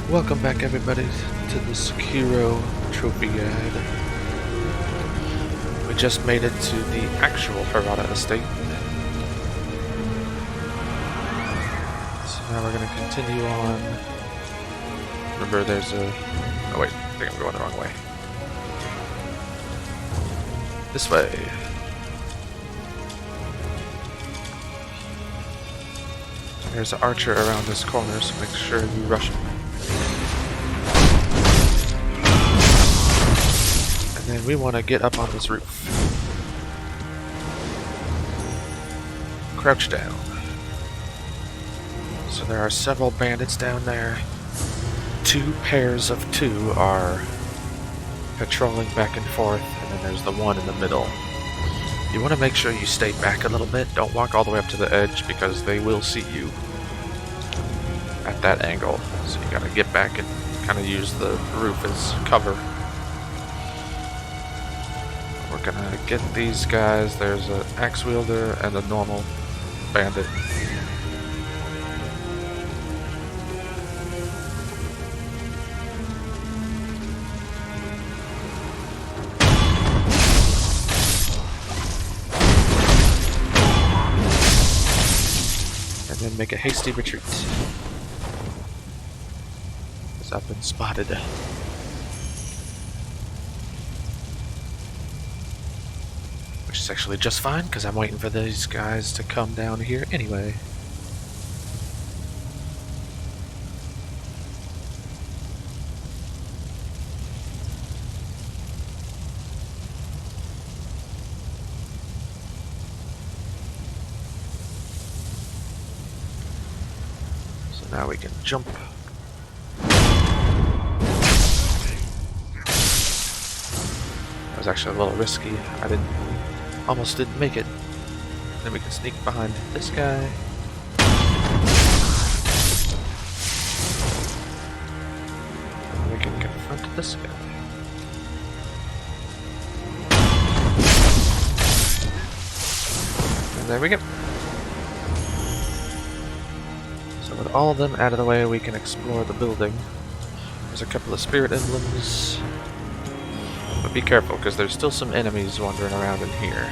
Welcome back everybody to the Sekiro trophy guide. We just made it to the actual Harada estate. So now we're going to continue on. Remember there's a... Oh wait, I think I'm going the wrong way. This way. There's an archer around this corner, so make sure you rush him. And then we want to get up on this roof. Crouch down. So there are several bandits down there. 2 pairs of 2 are patrolling back and forth, and then there's the one in the middle. You want to make sure you stay back a little bit. Don't walk all the way up to the edge because they will see you at that angle. So you gotta get back and kind of use the roof as cover. We're gonna get these guys. There's an axe wielder and a normal bandit. And then make a hasty retreat. Because I've been spotted. Which is actually just fine, because I'm waiting for these guys to come down here anyway. So now we can jump. That was actually a little risky. Almost didn't make it. Then we can sneak behind this guy. And we can confront this guy. And there we go. So with all of them out of the way, we can explore the building. There's a couple of spirit emblems. But be careful, because there's still some enemies wandering around in here.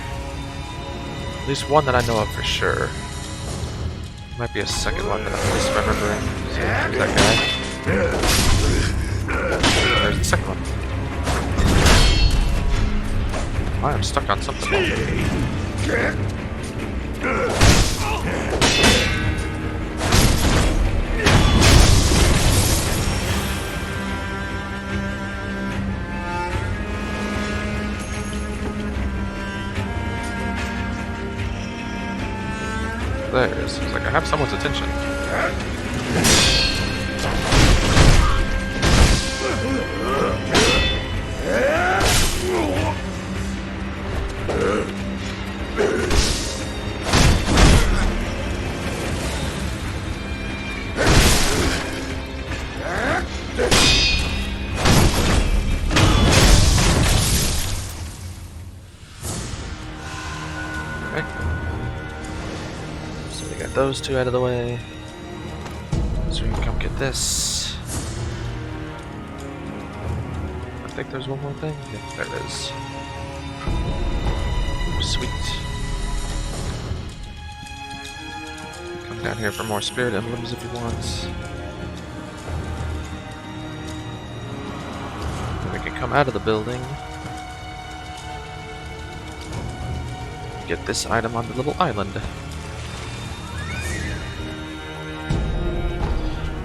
At least one that I know of for sure. Might be a second one that I'm misremembering. So there's that guy. There's the second one. I am stuck on something. There it is. It's like I have someone's attention. Those 2 out of the way, so we can come get this. I think there's one more thing. Yeah, there it is. Sweet. Come down here for more spirit emblems if you want. Then we can come out of the building. Get this item on the little island.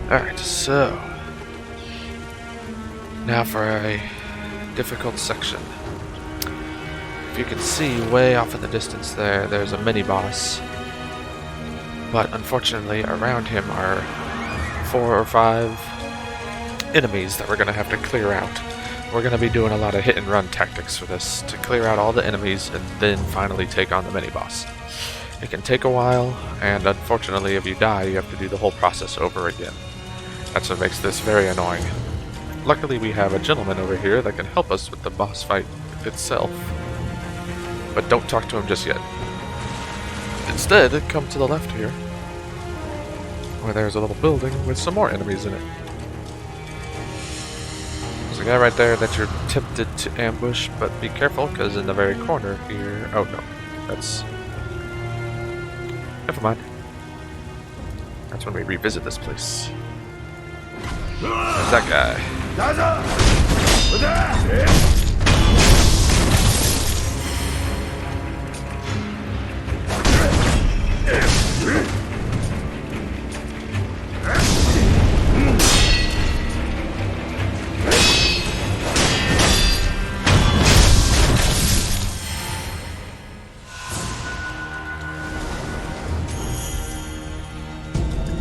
Alright, so now for a difficult section. If you can see way off in the distance there's a mini-boss. But unfortunately around him are 4 or 5 enemies that we're going to have to clear out. We're going to be doing a lot of hit and run tactics for this to clear out all the enemies and then finally take on the mini-boss. It can take a while, and unfortunately if you die you have to do the whole process over again. That's what makes this very annoying. Luckily we have a gentleman over here that can help us with the boss fight itself. But don't talk to him just yet. Instead, come to the left here, where there's a little building with some more enemies in it. guy right there that you're tempted to ambush, but be careful, because in the very corner here... Oh, no. That's... Never mind. That's when we revisit this place. There's that guy.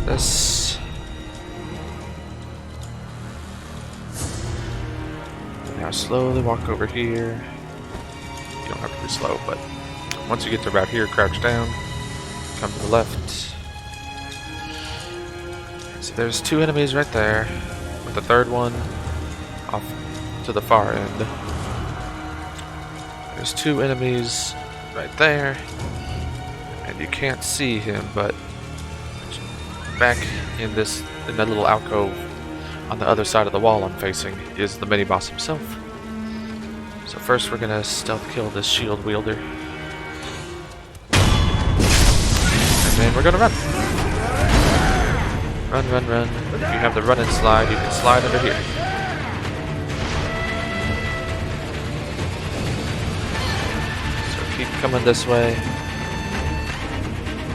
This. Now slowly walk over here. You don't have to be slow, but once you get to about here, crouch down, come to the left. So there's two enemies right there, with the third one off to the far end. There's two enemies right there, and you can't see him, but back in that little alcove on the other side of the wall I'm facing is the mini boss himself. So first we're gonna stealth kill this shield wielder, and then we're gonna run. Run, run, run. If you have the run and slide, you can slide under here. So keep coming this way,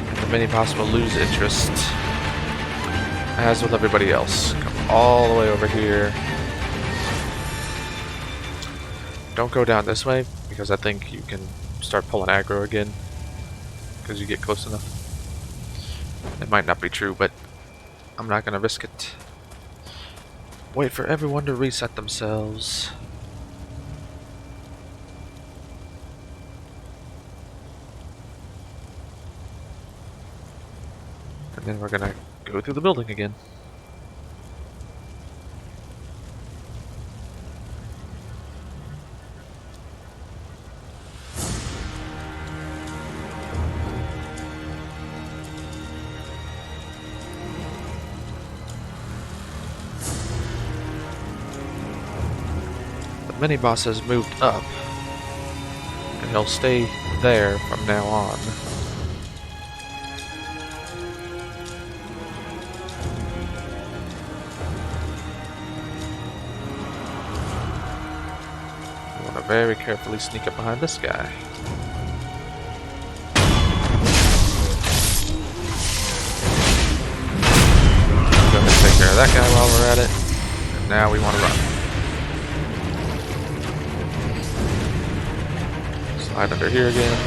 and the mini boss will lose interest. As with everybody else. Come all the way over here. Don't go down this way, because I think you can start pulling aggro again, because you get close enough. It might not be true, but I'm not going to risk it. Wait for everyone to reset themselves. And then we're going to go through the building again. The mini boss has moved up, and he'll stay there from now on. Very carefully sneak up behind this guy. Go ahead and take care of that guy while we're at it. And now we want to run. Slide under here again.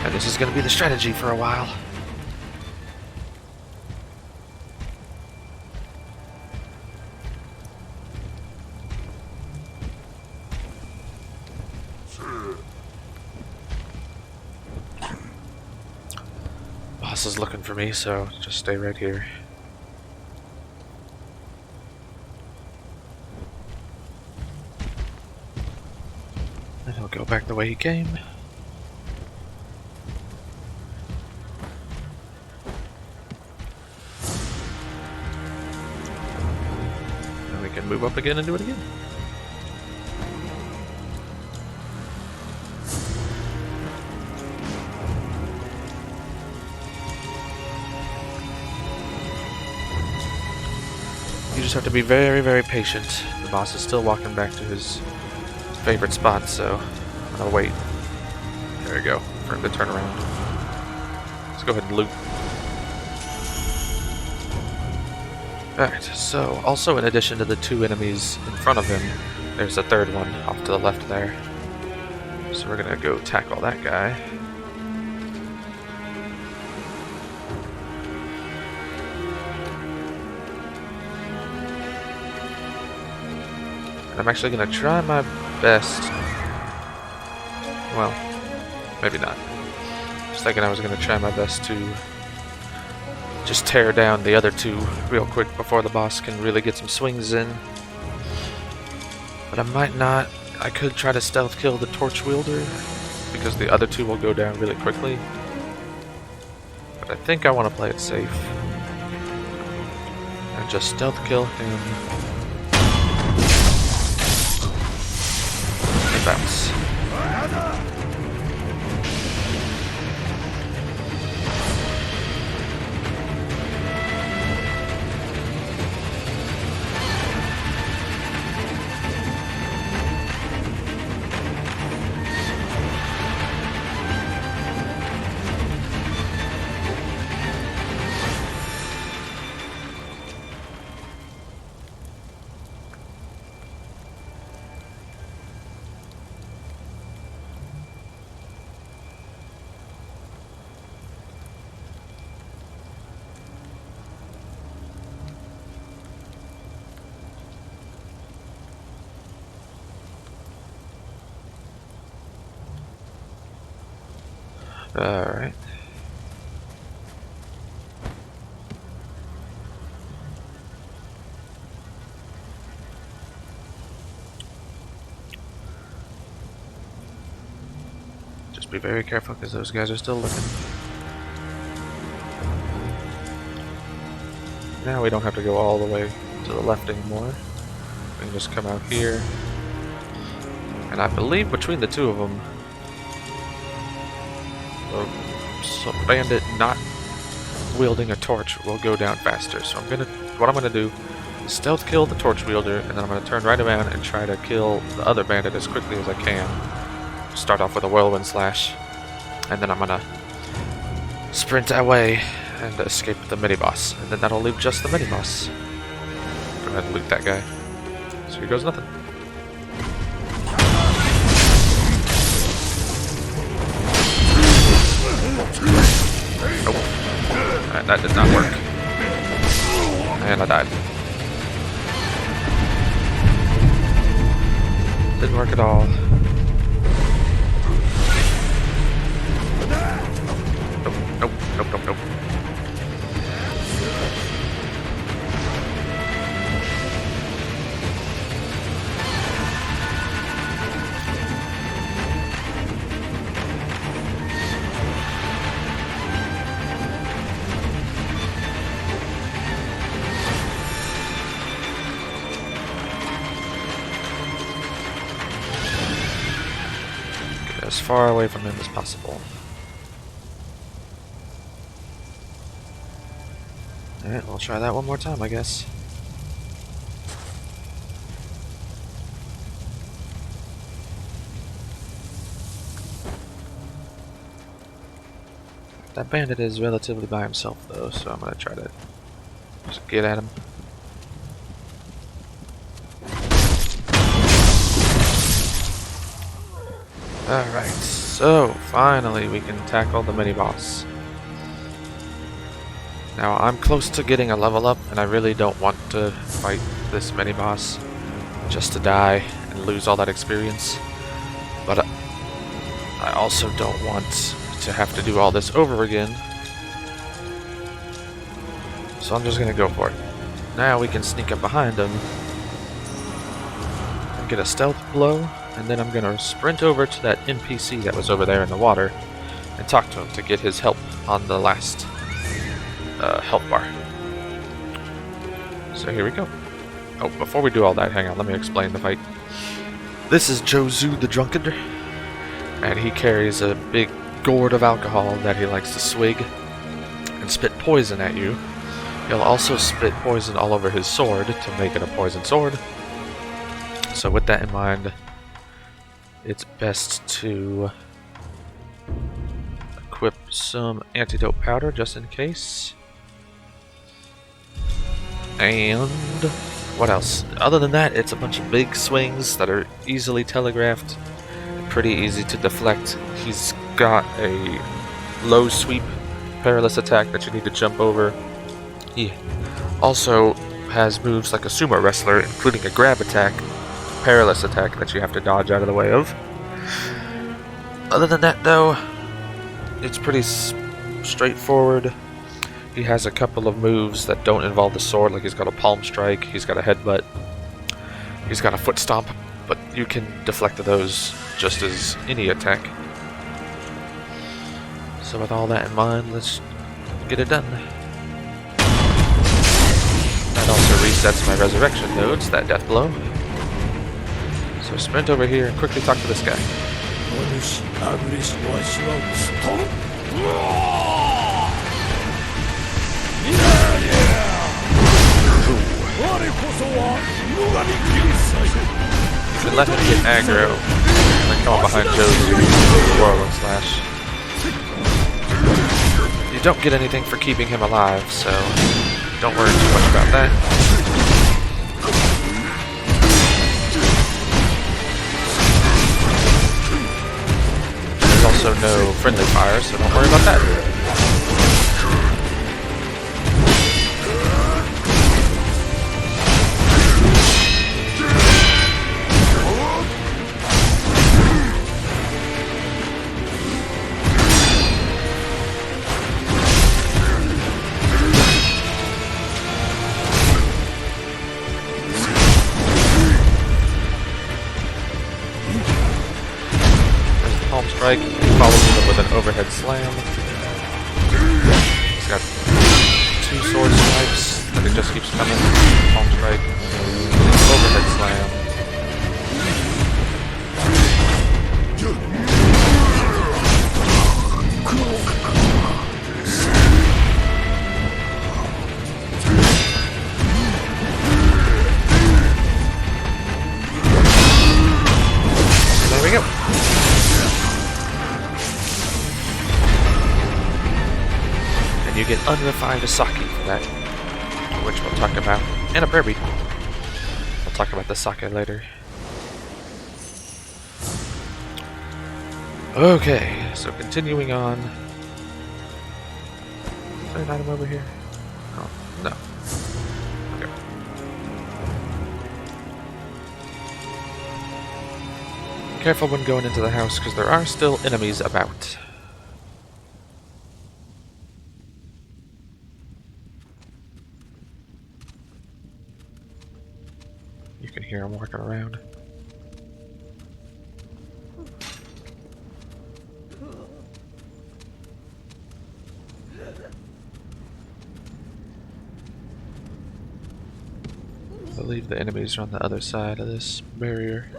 And this is going to be the strategy for a while. Boss is looking for me, so just stay right here. And he'll go back the way he came. Move up again and do it again. You just have to be very, very patient. The boss is still walking back to his favorite spot, so I'm gonna wait. There we go, for him to turn around. Let's go ahead and loot. Alright, so also in addition to the two enemies in front of him, there's a third one off to the left there. So we're gonna go tackle that guy. And I'm actually gonna try my best. Well, maybe not. Just thinking I was gonna try my best to just tear down the other two real quick before the boss can really get some swings in. But I might not. I could try to stealth kill the torch wielder. because the other two will go down really quickly. But I think I want to play it safe and just stealth kill him and bounce. Alright. Just be very careful because those guys are still looking. Now we don't have to go all the way to the left anymore. We can just come out here. And I believe between the two of them, so bandit not wielding a torch will go down faster. So what I'm gonna do is stealth kill the torch wielder, and then I'm gonna turn right around and try to kill the other bandit as quickly as I can. Start off with a whirlwind slash, and then I'm gonna sprint away and escape the mini boss, and then that'll leave just the mini boss. Go ahead and loot that guy. So here goes nothing. Nope. Alright, that did not work. And I died. Didn't work at all. Nope, nope, nope, nope. As far away from him as possible. Alright, we'll try that one more time, I guess. That bandit is relatively by himself though, so I'm gonna try to just get at him. Alright, so finally we can tackle the mini-boss. Now I'm close to getting a level up, and I really don't want to fight this mini-boss just to die and lose all that experience. But I also don't want to have to do all this over again. So I'm just gonna go for it. Now we can sneak up behind him and get a stealth blow. And then I'm gonna sprint over to that NPC that was over there in the water and talk to him to get his help on the last health bar. So here we go. Oh, before we do all that, hang on, let me explain the fight. This is Juzou the Drunkard, and he carries a big gourd of alcohol that he likes to swig and spit poison at you. He'll also spit poison all over his sword to make it a poison sword. So with that in mind, it's best to equip some antidote powder just in case. And what else? Other than that, it's a bunch of big swings that are easily telegraphed, pretty easy to deflect. He's got a low sweep perilous attack that you need to jump over. He also has moves like a sumo wrestler, including a grab attack, perilous attack that you have to dodge out of the way of. Other than that though, it's pretty straightforward. He has a couple of moves that don't involve the sword, like he's got a palm strike, he's got a headbutt, he's got a foot stomp, but you can deflect those just as any attack. So with all that in mind, let's get it done. That also resets my resurrection nodes, that death blow. So sprint over here and quickly talk to this guy. You can let him get aggro and then come up behind Juzou with Whirling Slash. You don't get anything for keeping him alive, so don't worry too much about that. There's also no friendly fire, so don't worry about that. Strike, he follows it up with an overhead slam. He's got 2 sword strikes, and it just keeps coming. Palm strike, overhead slam. There we go. You get unrefined sake for that, which we'll talk about, and a prayer bead. We'll talk about the sake later. Okay, so continuing on. Is there an item over here? Oh, no. Okay. Careful when going into the house, because there are still enemies about. You can hear him walking around. I believe the enemies are on the other side of this barrier.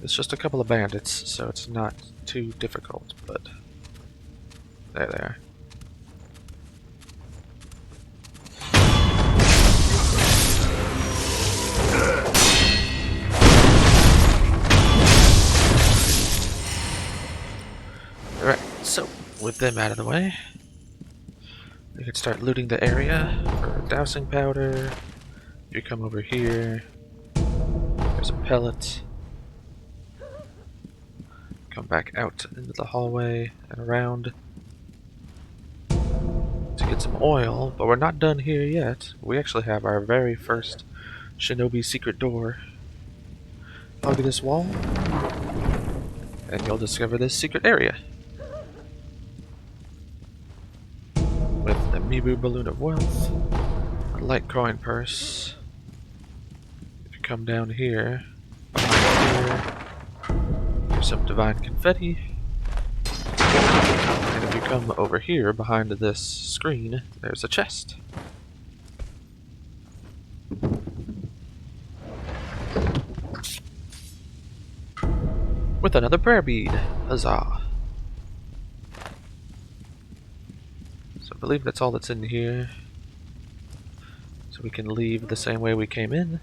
It's just a couple of bandits, so it's not too difficult, but there they are. Alright, so with them out of the way, we can start looting the area for dousing powder. If you come over here, there's a pellet. Come back out into the hallway and around to get some oil, but we're not done here yet. We actually have our very first shinobi secret door. Hug this wall, and you'll discover this secret area. With the Mibu Balloon of Wealth, a light coin purse. If you come down here, behind here, there's some divine confetti. And if you come over here, behind this screen, there's a chest. With another prayer bead. Huzzah. So I believe that's all that's in here. So we can leave the same way we came in.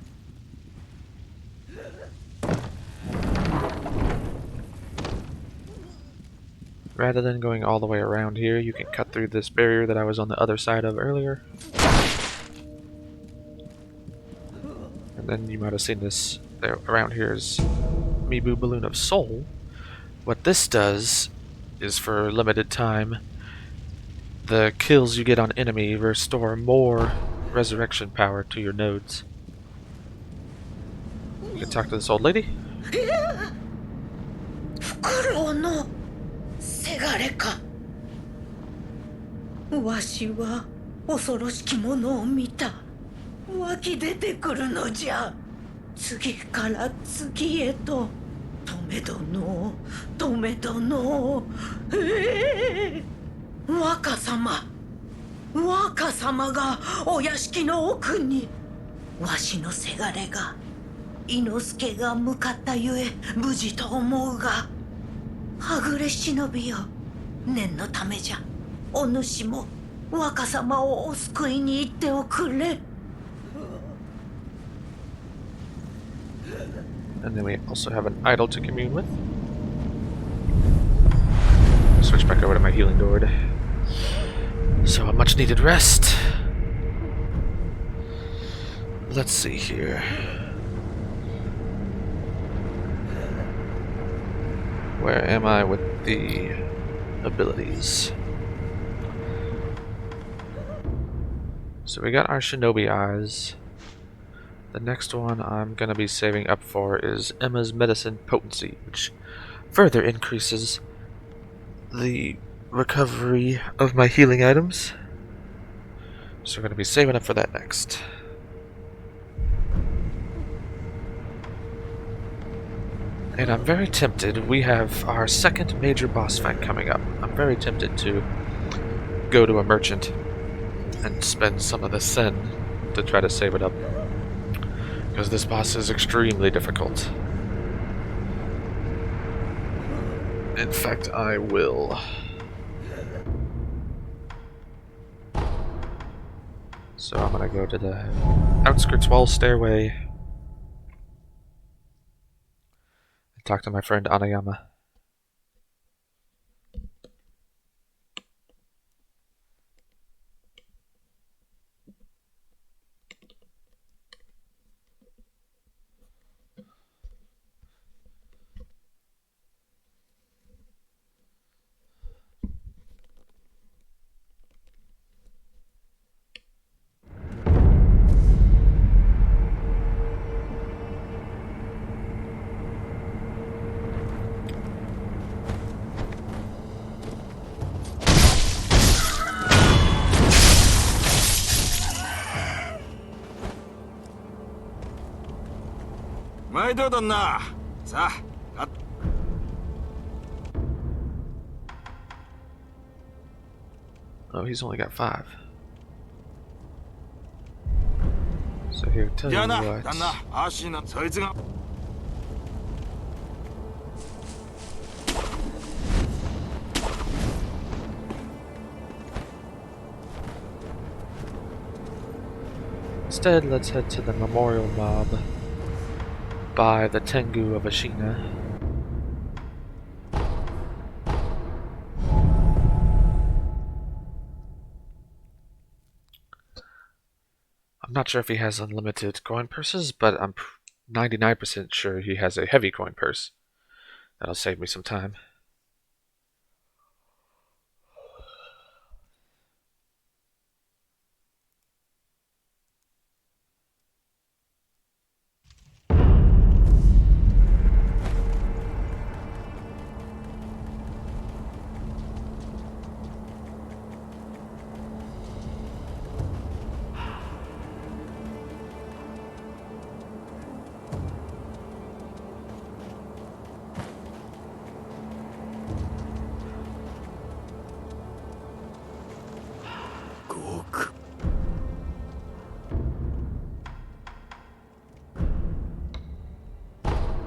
Rather than going all the way around here, you can cut through this barrier that I was on the other side of earlier. And then you might have seen this there around here is Mibu Balloon of Soul. What this does is, for a limited time, the kills you get on enemy restore more resurrection power to your nodes. You can talk to this old lady. 止め殿、止め殿。若様、若様がお屋敷の奥に。わしのせがれが、伊之助が向かったゆえ無事と思うが、はぐれ忍びよ、念のためじゃ。お主も若様をお救いに行っておくれ。 And then we also have an idol to commune with. Switch back over to my healing gourd. So a much needed rest. Let's see here. Where am I with the abilities? So we got our shinobi eyes. The next one I'm going to be saving up for is Emma's Medicine Potency, which further increases the recovery of my healing items. So we're going to be saving up for that next. And I'm very tempted, we have our second major boss fight coming up. I'm very tempted to go to a merchant and spend some of the sen to try to save it up. Because this boss is extremely difficult. In fact, I will. So I'm gonna go to the outskirts wall stairway and talk to my friend Anayama. Oh, he's only got 5. So here, tell you what. Instead, let's head to the memorial mob by the Tengu of Ashina. I'm not sure if he has unlimited coin purses, but I'm 99% sure he has a heavy coin purse. That'll save me some time.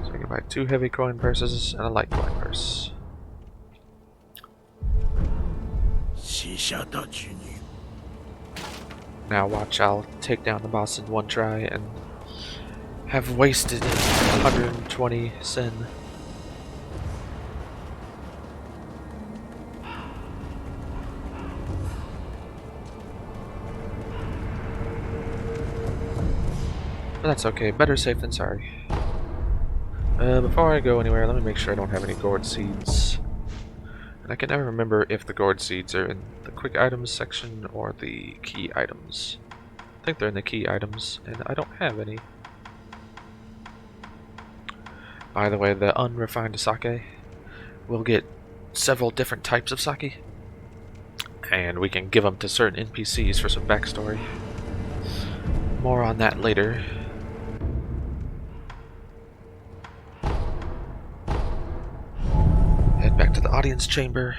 So I can buy 2 heavy coin purses and a light coin purse. Now watch, I'll take down the boss in one try and have wasted 120 sen. But that's okay, better safe than sorry. Before I go anywhere, let me make sure I don't have any gourd seeds. And I can never remember if the gourd seeds are in the quick items section or the key items. I think they're in the key items, and I don't have any. By the way, the unrefined sake, we'll get several different types of sake, and we can give them to certain NPCs for some backstory. More on that later. audience chamber.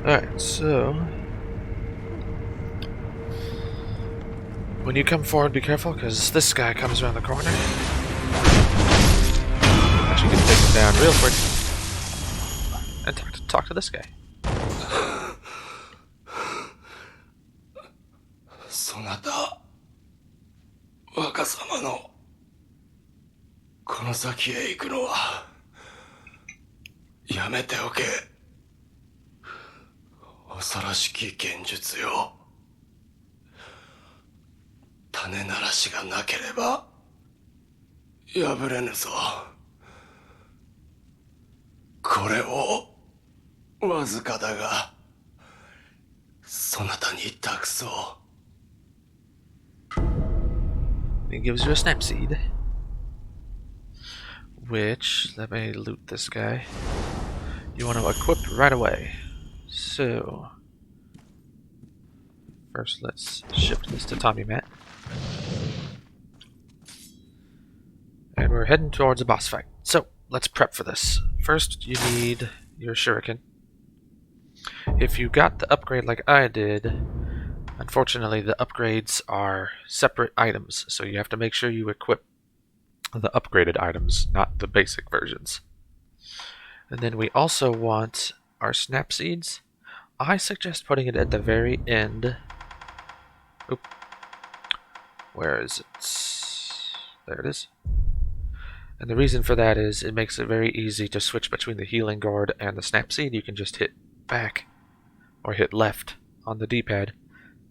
Alright, so when you come forward, be careful, because this guy comes around the corner. Actually, you can take him down real quick. And talk to this guy. そなた、若様のこの先へ行くのはやめておけ。恐ろしき現実よ。種ならしがなければ破れぬぞ。これをわずかだがそなたに託そう。 He gives you a snap seed. Which, let me loot this guy. You want to equip right away. So, first let's shift this to Tommy Matt. And we're heading towards a boss fight. So, let's prep for this. First, you need your shuriken. If you got the upgrade like I did, unfortunately the upgrades are separate items, so you have to make sure you equip the upgraded items, not the basic versions. And then we also want our snap seeds. I suggest putting it at the very end. Oop. Where is it? There it is. And the reason for that is it makes it very easy to switch between the healing gourd and the snap seed. You can just hit back or hit left on the D-pad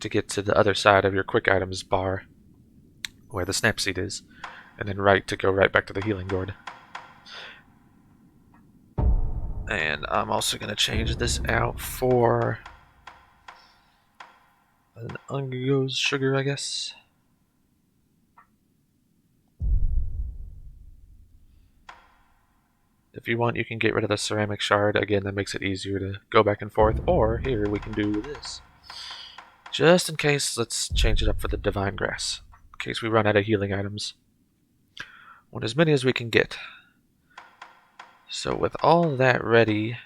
to get to the other side of your quick items bar where the snap seed is, and then right to go right back to the healing gourd. And I'm also going to change this out for an Ungo's sugar, I guess. If you want, you can get rid of the ceramic shard. Again, that makes it easier to go back and forth. Or, here, we can do this. Just in case, let's change it up for the divine grass. In case we run out of healing items. Want as many as we can get. So with all that ready,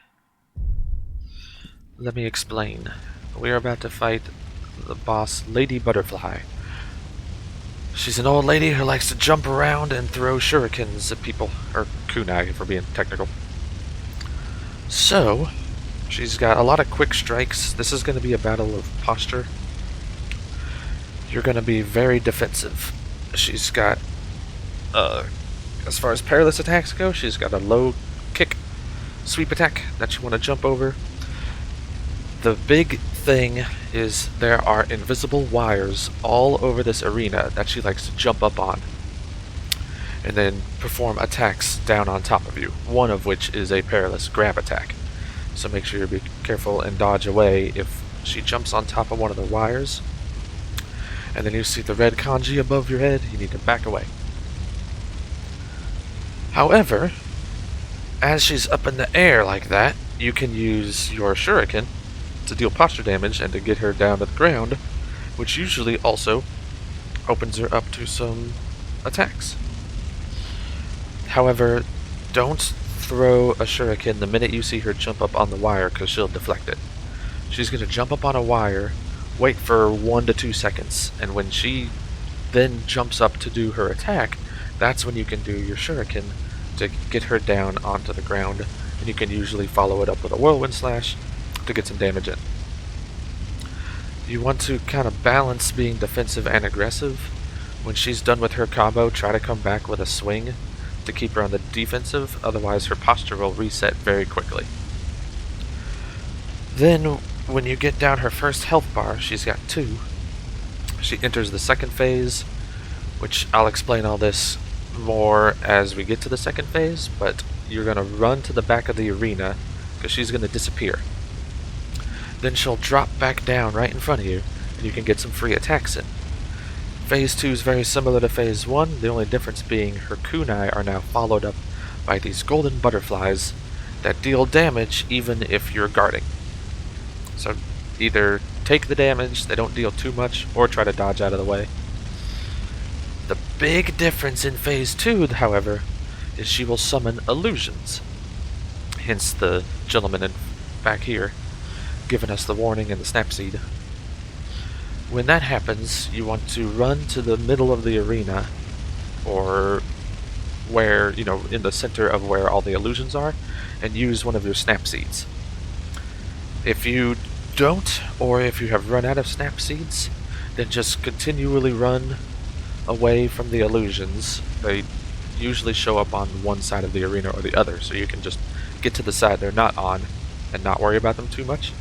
let me explain. We are about to fight the boss, Lady Butterfly. She's an old lady who likes to jump around and throw shurikens at people, or kunai if we're being technical. So, she's got a lot of quick strikes. This is going to be a battle of posture. You're going to be very defensive. She's got, as far as perilous attacks go, she's got a low kick sweep attack that you want to jump over. The big thing is there are invisible wires all over this arena that she likes to jump up on and then perform attacks down on top of you, one of which is a perilous grab attack. So make sure you be careful and dodge away if she jumps on top of one of the wires and then you see the red kanji above your head, you need to back away. However, as she's up in the air like that, you can use your shuriken to deal posture damage and to get her down to the ground, which usually also opens her up to some attacks. However, don't throw a shuriken the minute you see her jump up on the wire, because she'll deflect it. She's going to jump up on a wire, wait for 1 to 2 seconds, and when she then jumps up to do her attack, that's when you can do your shuriken to get her down onto the ground, and you can usually follow it up with a whirlwind slash to get some damage in. You want to kind of balance being defensive and aggressive. When she's done with her combo, try to come back with a swing to keep her on the defensive, otherwise her posture will reset very quickly. Then, when you get down her first health bar, she's got 2. She enters the second phase, which I'll explain all this more as we get to the second phase, but you're going to run to the back of the arena because she's going to disappear. Then she'll drop back down right in front of you, and you can get some free attacks in. Phase 2 is very similar to Phase 1, the only difference being her kunai are now followed up by these golden butterflies that deal damage even if you're guarding. So either take the damage, they don't deal too much, or try to dodge out of the way. The big difference in Phase 2, however, is she will summon illusions. Hence the gentleman back here giving us the warning and the snapseed. When that happens, you want to run to the middle of the arena, or where, in the center of where all the illusions are, and use one of your snapseeds. If you don't, or if you have run out of snapseeds, then just continually run away from the illusions. They usually show up on one side of the arena or the other, so you can just get to the side they're not on and not worry about them too much.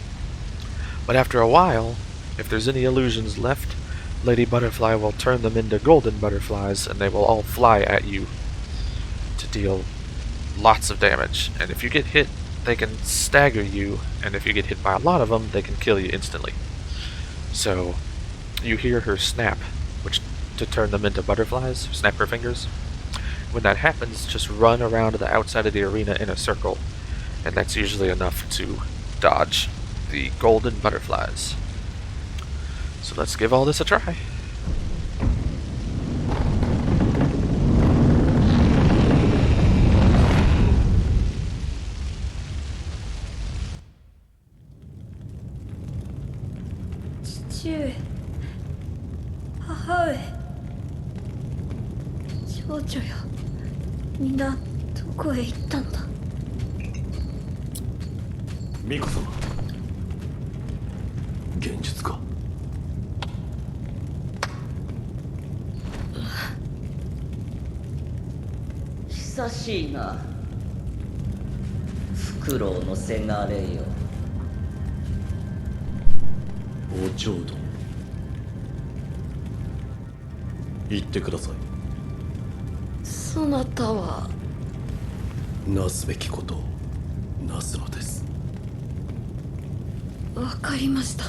But after a while, if there's any illusions left, Lady Butterfly will turn them into golden butterflies, and they will all fly at you to deal lots of damage. And if you get hit, they can stagger you, and if you get hit by a lot of them, they can kill you instantly. So you hear her snap, which to turn them into butterflies, snap her fingers. When that happens, just run around the outside of the arena in a circle, and that's usually enough to dodge the golden butterflies. So let's give all this a try. Miko様、現実か。久しいな。フクロウのせがれよ。お嬢殿、言ってください。そなたはなすべきことをなすのです。わかりました。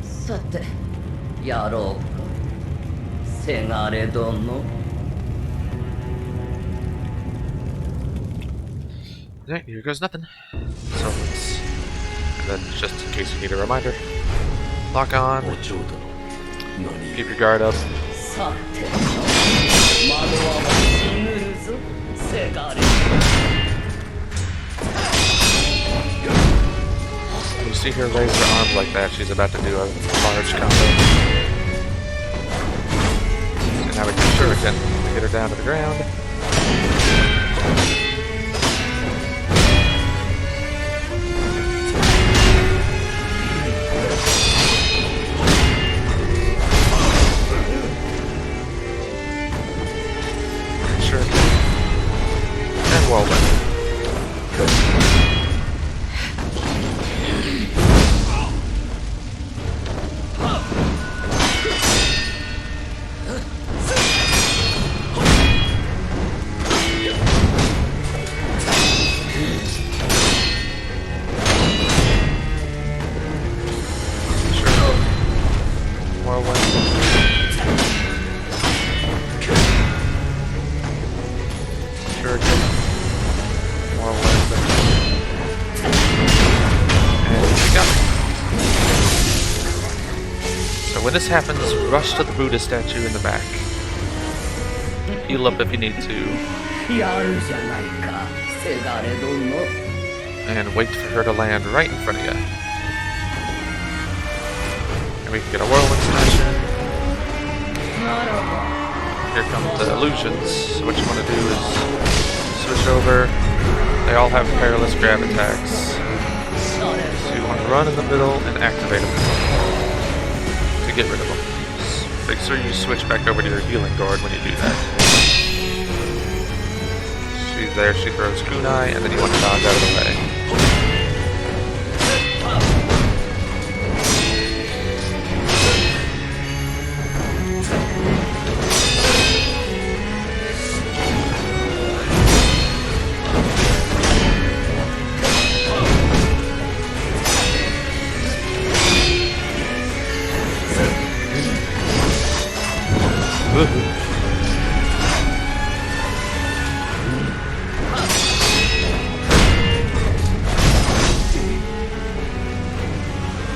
さて、やろうか。せがれ殿。Alright, here goes nothing. So let's... And then, just in case you need a reminder, lock on, keep your guard up. さて、窓は死ぬるぞ、せがれ。When you see her raise her arms like that, she's about to do a large combo. And now we can shuriken to get her down to the ground. And whirlwind. When this happens, rush to the Buddha statue in the back. Heal up if you need to. And wait for her to land right in front of you. And we can get a whirlwind smasher. Here come the illusions. So what you want to do is switch over. They all have perilous grab attacks. So you want to run in the middle and activate them. Get rid of them. Just make sure you switch back over to your healing guard when you do that. She she's there, she throws kunai, and then you want to dodge out of the way.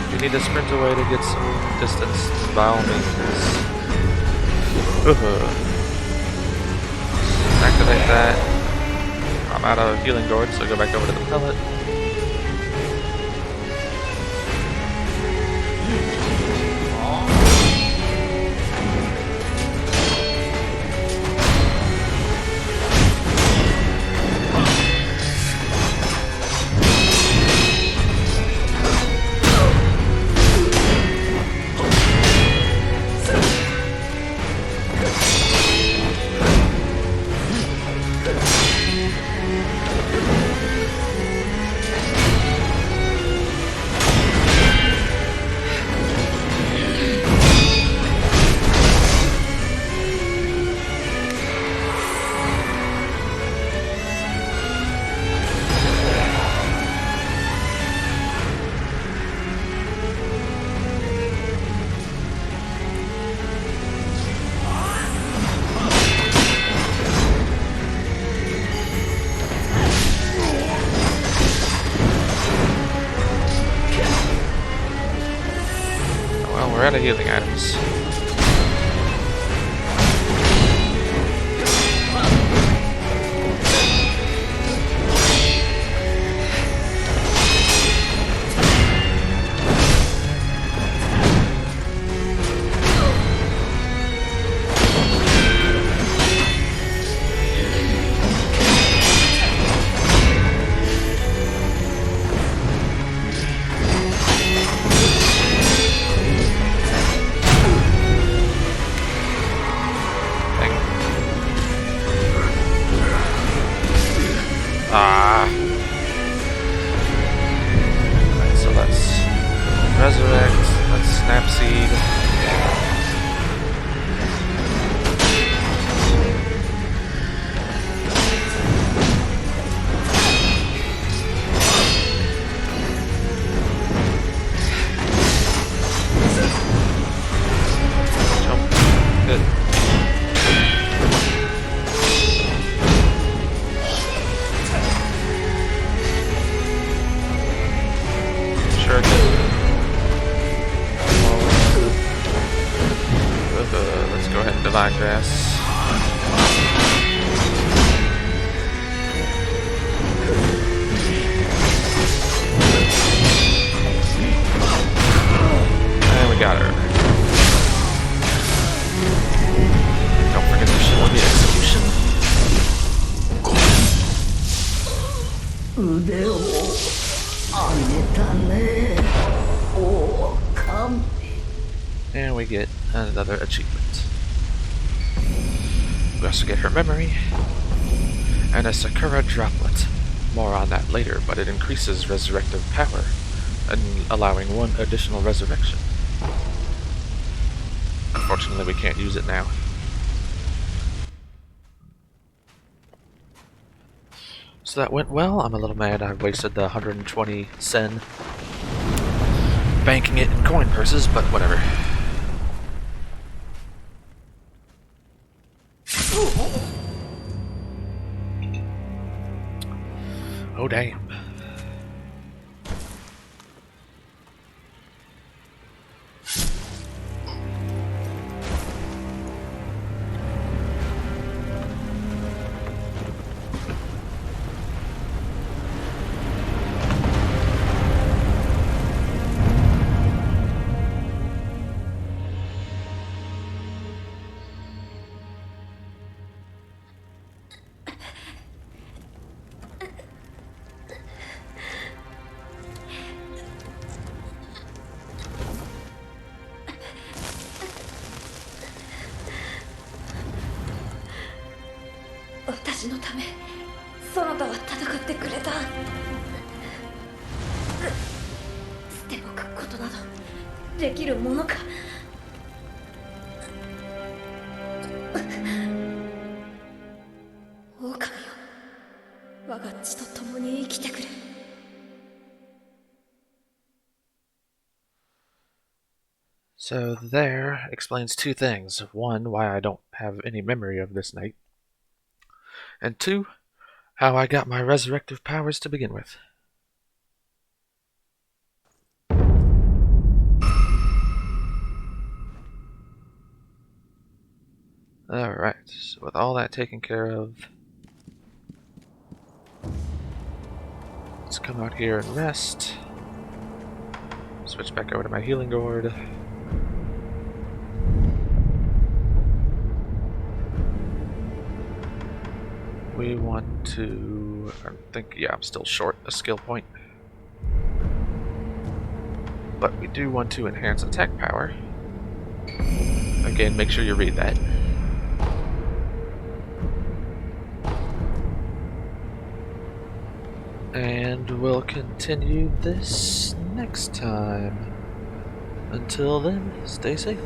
If you need to sprint away to get some distance, by all means. Activate that. I'm out of healing gourd, so go back over to the pellet. We're out of healing items. Alright, so let's resurrect, let's snap seed. Jump. Good. Let's go ahead and divine grass. And we got her. Don't forget the shit on the execution. 腕を上げたね。おお、神。 And we get another achievement. We also get her memory and a Sakura droplet. More on that later, but it increases resurrective power, and allowing one additional resurrection. Unfortunately, we can't use it now. So that went well. I'm a little mad I wasted the 120 sen banking it in coin purses, but whatever. Oh damn. そなたは戦ってくれた。捨ておくことなどできるものか。狼よ、我が血と共に生きてくれ。So there explains two things. One, why I don't have any memory of this night. And two, how I got my resurrective powers to begin with. Alright, so with all that taken care of, let's come out here and rest. Switch back over to my healing gourd. We want to, I think, yeah, I'm still short a skill point. But we do want to enhance attack power. Again, make sure you read that. And we'll continue this next time. Until then, stay safe.